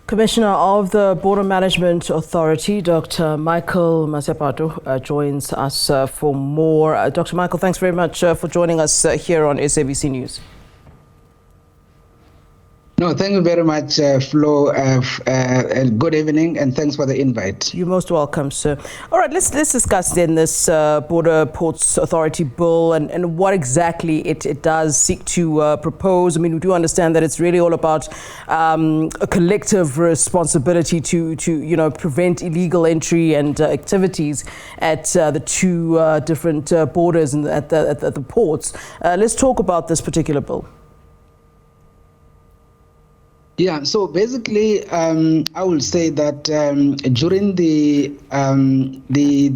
Commissioner of the Border Management Authority, Dr. Michael Masiapato, joins us for more. Dr. Michael, thanks very much for joining us here on SABC News. No, thank you very much, Flo. Good evening, and thanks for the invite. You're most welcome, sir. All right, let's discuss then this Border Ports Authority bill and what exactly it does seek to propose. I mean, we do understand that it's really all about a collective responsibility to prevent illegal entry and activities at the two different borders and at the ports. Let's talk about this particular bill. Yeah, so basically, I will say that during the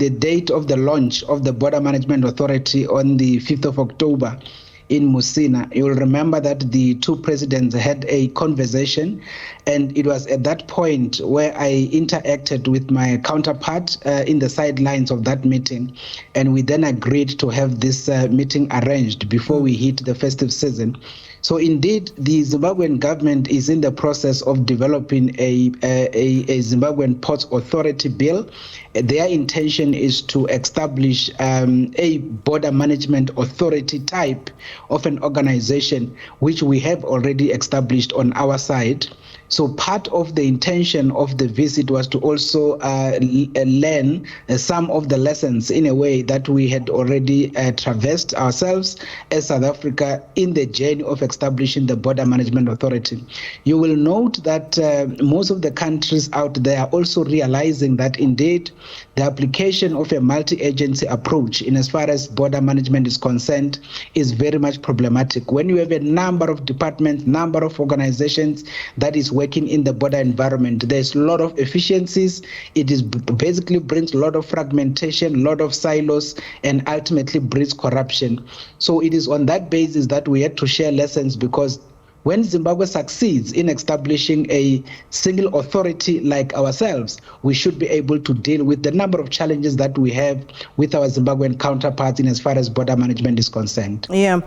date of the launch of the Border Management Authority on the 5th of October in Musina, you will remember that the two presidents had a conversation, and it was at that point where I interacted with my counterpart in the sidelines of that meeting, and we then agreed to have this meeting arranged before we hit the festive season. So indeed, the Zimbabwean government is in the process of developing a Zimbabwean Ports Authority bill. Their intention is to establish a border management authority type of an organization, which we have already established on our side. So part of the intention of the visit was to also learn some of the lessons in a way that we had already traversed ourselves as South Africa in the journey of establishing the Border Management Authority. You will note that most of the countries out there are also realizing that indeed the application of a multi-agency approach in as far as border management is concerned is very much problematic. When you have a number of departments, number of organizations that is working in the border environment, there's a lot of efficiencies. It is basically brings a lot of fragmentation, a lot of silos, and ultimately brings corruption. So it is on that basis that we had to share lessons, because when Zimbabwe succeeds in establishing a single authority like ourselves, we should be able to deal with the number of challenges that we have with our Zimbabwean counterparts in as far as border management is concerned. Yeah.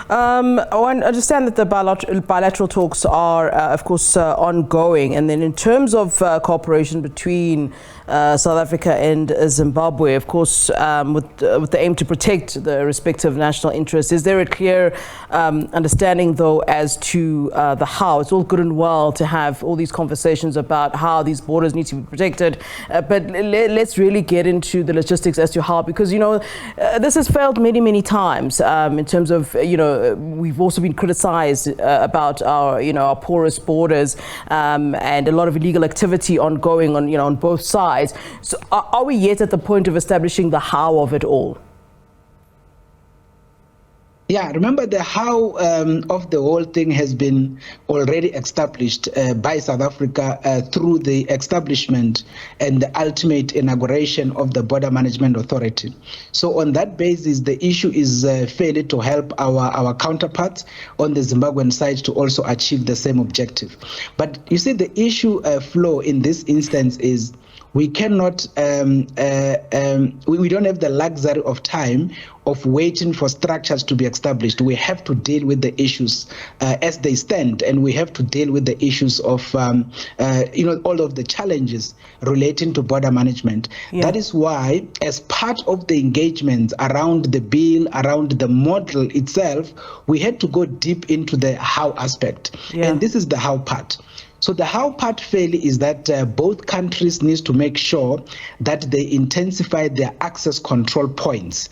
I understand that the bilateral talks are, of course, ongoing. And then in terms of cooperation between South Africa and Zimbabwe, of course, with the aim to protect the respective national interests, is there a clear understanding, though, as to the how? It's all good and well to have all these conversations about how these borders need to be protected, but let's really get into the logistics as to how, because, this has failed many, many times in terms of, we've also been criticized about our porous borders and a lot of illegal activity ongoing on both sides. So are we yet at the point of establishing the how of it all? Yeah, remember the how of the whole thing has been already established by South Africa through the establishment and the ultimate inauguration of the Border Management Authority. So on that basis, the issue is fairly to help our counterparts on the Zimbabwean side to also achieve the same objective. But you see, the issue flow in this instance is we cannot, we don't have the luxury of time of waiting for structures to be established. We have to deal with the issues as they stand, and we have to deal with the issues of, all of the challenges relating to border management. Yeah. That is why, as part of the engagement around the bill, around the model itself, we had to go deep into the how aspect. Yeah. And this is the how part. So the how part fairly is that both countries need to make sure that they intensify their access control points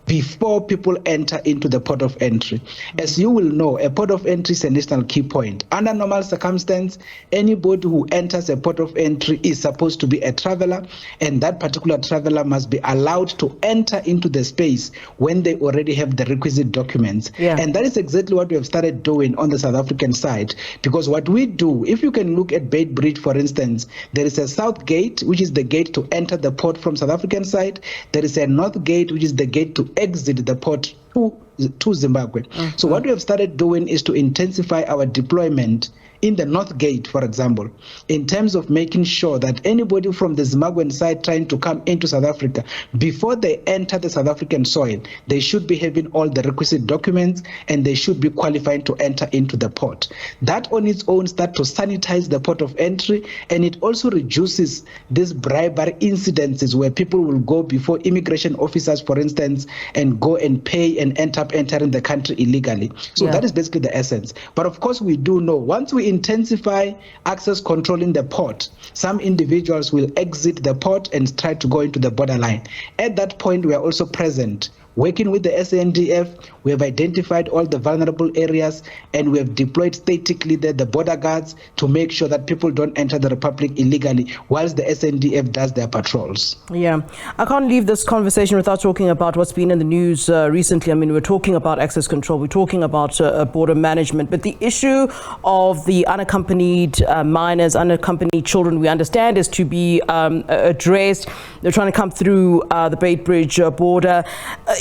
before people enter into the port of entry. As you will know, a port of entry is a national key point. Under normal circumstances, anybody who enters a port of entry is supposed to be a traveler, and that particular traveler must be allowed to enter into the space when they already have the requisite documents. Yeah. And that is exactly what we have started doing on the South African side, because what we do, if you can look at Bait Bridge, for instance, there is a south gate, which is the gate to enter the port from South African side. There is a north gate, which is the gate to exit the port to Zimbabwe. So what we have started doing is to intensify our deployment in the North Gate, for example, in terms of making sure that anybody from the Zimbabwean side trying to come into South Africa, before they enter the South African soil, they should be having all the requisite documents and they should be qualified to enter into the port. That on its own starts to sanitize the port of entry, and it also reduces these bribery incidences where people will go before immigration officers, for instance, and go and pay and end up entering the country illegally. So that is basically the essence. But of course, we do know once we intensify access control in the port, some individuals will exit the port and try to go into the borderline. At that point, we are also present. Working with the SANDF, we have identified all the vulnerable areas and we have deployed statically there the border guards to make sure that people don't enter the Republic illegally whilst the SANDF does their patrols. Yeah, I can't leave this conversation without talking about what's been in the news recently. I mean, we're talking about access control, we're talking about border management, but the issue of the unaccompanied minors, unaccompanied children, we understand is to be addressed. They're trying to come through the Beitbridge border.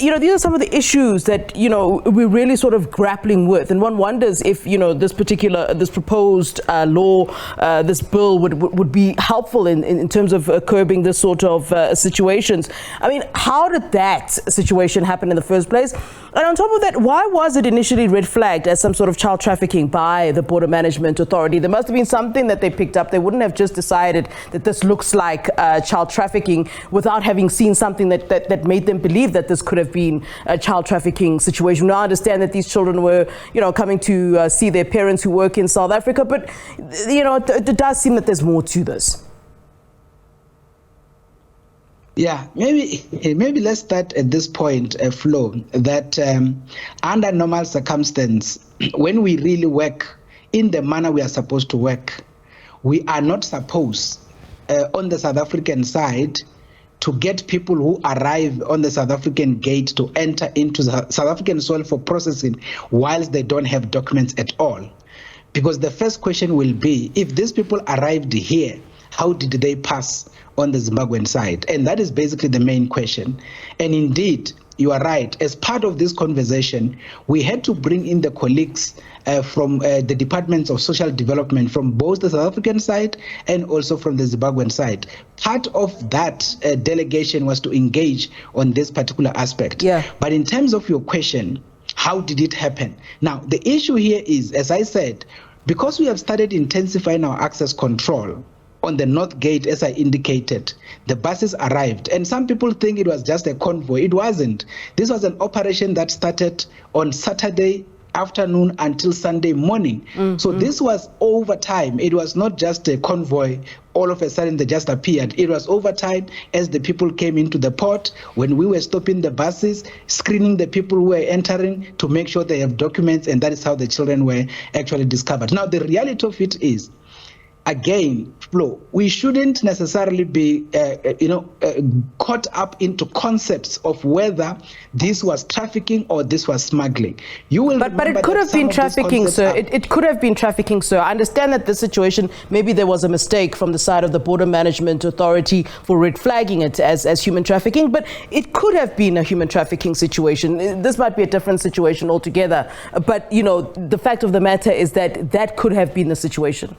These are some of the issues that, we're really sort of grappling with. And one wonders if, this proposed law, this bill would be helpful in terms of curbing this sort of situations. I mean, how did that situation happen in the first place? And on top of that, why was it initially red flagged as some sort of child trafficking by the Border Management Authority? There must have been something that they picked up. They wouldn't have just decided that this looks like child trafficking without having seen something that made them believe that this could have been a child trafficking situation. Now I understand that these children were, coming to see their parents who work in South Africa, but, it does seem that there's more to this. Yeah, maybe let's start at this point, Flo, that under normal circumstance, when we really work in the manner we are supposed to work, we are not supposed on the South African side to get people who arrive on the South African gate to enter into the South African soil for processing whilst they don't have documents at all. Because the first question will be, if these people arrived here, how did they pass on the Zimbabwean side? And that is basically the main question. And indeed, you are right. As part of this conversation, we had to bring in the colleagues from the departments of social development from both the South African side and also from the Zimbabwean side. Part of that delegation was to engage on this particular aspect. Yeah. But in terms of your question, how did it happen? Now, the issue here is, as I said, because we have started intensifying our access control on the North Gate, as I indicated, the buses arrived. And some people think it was just a convoy. It wasn't. This was an operation that started on Saturday afternoon until Sunday morning. So this was over time. It was not just a convoy. All of a sudden, they just appeared. It was over time as the people came into the port, when we were stopping the buses, screening the people who were entering to make sure they have documents, and that is how the children were actually discovered. Now, the reality of it is, again, Flo, we shouldn't necessarily be, caught up into concepts of whether this was trafficking or this was smuggling. You will, but it could have been trafficking, sir. It could have been trafficking, sir. I understand that the situation, maybe there was a mistake from the side of the Border Management Authority for red flagging it as human trafficking, but it could have been a human trafficking situation. This might be a different situation altogether. But, the fact of the matter is that could have been the situation.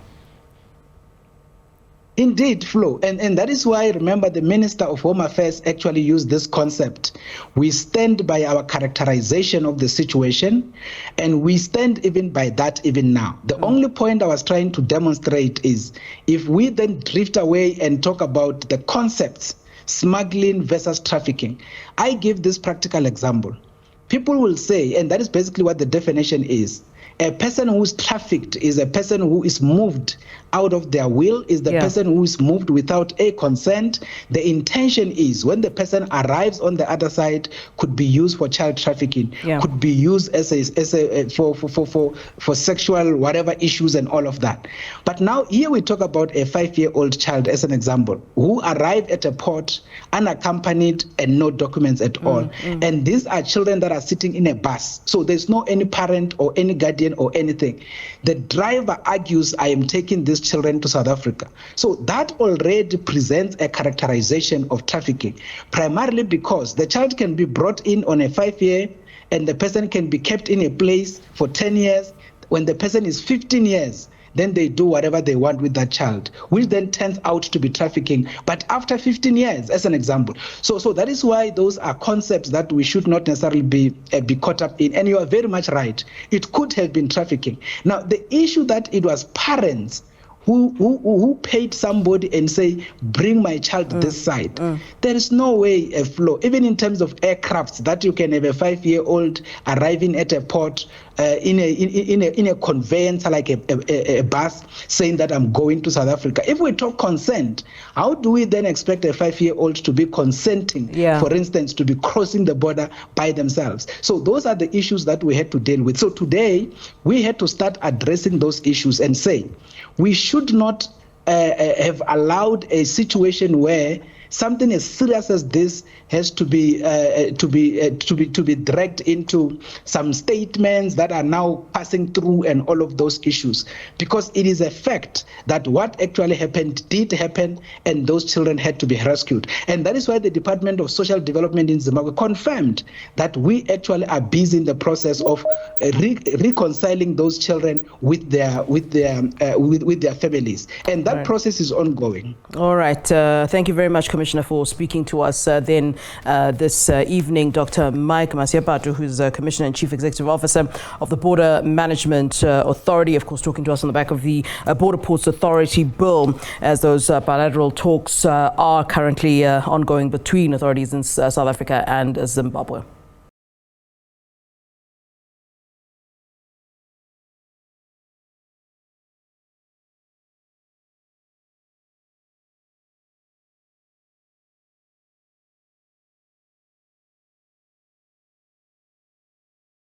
Indeed, Flo, and that is why, remember, the Minister of Home Affairs actually used this concept. We stand by our characterization of the situation, and we stand even by that even now. The only point I was trying to demonstrate is, if we then drift away and talk about the concepts, smuggling versus trafficking, I give this practical example. People will say, and that is basically what the definition is, a person who is trafficked is a person who is moved out of their will, is the person who is moved without a consent. The intention is, when the person arrives on the other side, could be used for child trafficking, could be used for sexual whatever issues and all of that. But now here we talk about a 5-year-old child as an example, who arrived at a port unaccompanied and no documents at all. And these are children that are sitting in a bus. So there's no any parent or any guardian or anything. The driver argues, I am taking these children to South Africa. So that already presents a characterization of trafficking, primarily because the child can be brought in on a 5-year and the person can be kept in a place for 10 years. When the person is 15 years, then they do whatever they want with that child, which then turns out to be trafficking, but after 15 years, as an example. So that is why those are concepts that we should not necessarily be caught up in. And you are very much right. It could have been trafficking. Now, the issue that it was parents who paid somebody and say, bring my child this side. There is no way a flow, even in terms of aircrafts, that you can have a 5-year-old arriving at a port in a conveyance like a bus saying that I'm going to South Africa. If we talk consent, how do we then expect a 5-year-old to be consenting, for instance, to be crossing the border by themselves? So those are the issues that we had to deal with. So today, we had to start addressing those issues and say, we should not have allowed a situation where something as serious as this has to be dragged into some statements that are now passing through and all of those issues, because it is a fact that what actually happened did happen, and those children had to be rescued. And that is why the Department of Social Development in Zimbabwe confirmed that we actually are busy in the process of reconciling those children with their families, and that process is ongoing. All right, thank you very much, Commissioner, for speaking to us this evening. Dr. Mike Masiapato, who's Commissioner and Chief Executive Officer of the Border Management Authority, of course, talking to us on the back of the Border Ports Authority bill, as those bilateral talks are currently ongoing between authorities in South Africa and Zimbabwe.